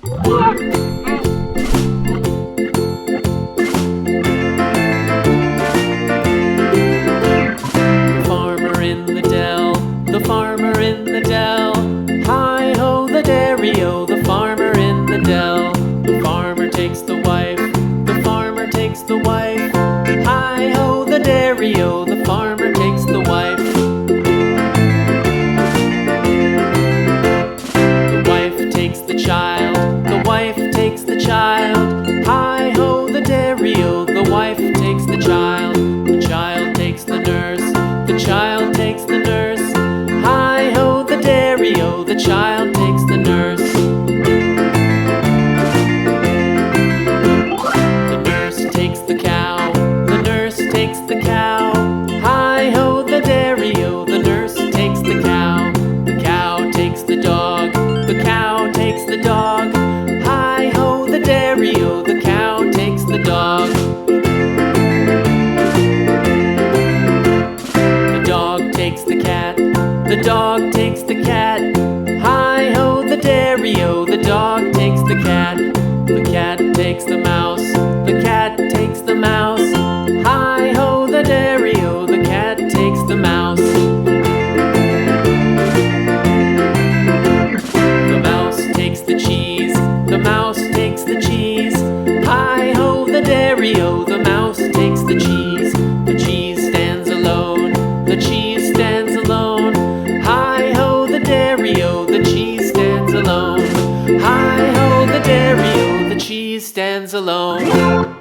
Farmer in the dell, the farmer in the dell. Hi-ho the dairy-o, the farmer in the dell. The farmer takes the wife, the farmer takes the wife. Hi-ho the dairy-o, the farmer takes the wife. The wife takes the child, the wife takes the child. Hi-ho the dairy-o, the wife takes the child. The child takes the nurse, the child takes the nurse. Hi-ho the dairy-o, the child takes the nurse. The nurse takes the cow, the nurse takes the cow. Hi-ho the dairy-o, the nurse takes the cow. The cow takes the dog, the cow takes the dog. Hi-ho the dairy-o, the cow takes the dog. The dog takes the cat, the dog takes the cat. Hi-ho the dairy-o, the dog takes the cat. The cat takes the mouse, the cat takes the mouse. Hi-ho the dairy-o, the cat takes the mouse. The mouse takes the cheese, the mouse takes the cheese. Hi-ho the dairy-o, the mouse takes the cheese. The cheese stands alone, the cheese stands alone. Hi-ho the dairy-o, the cheese stands alone. Hi-ho the dairy-o, the cheese stands alone.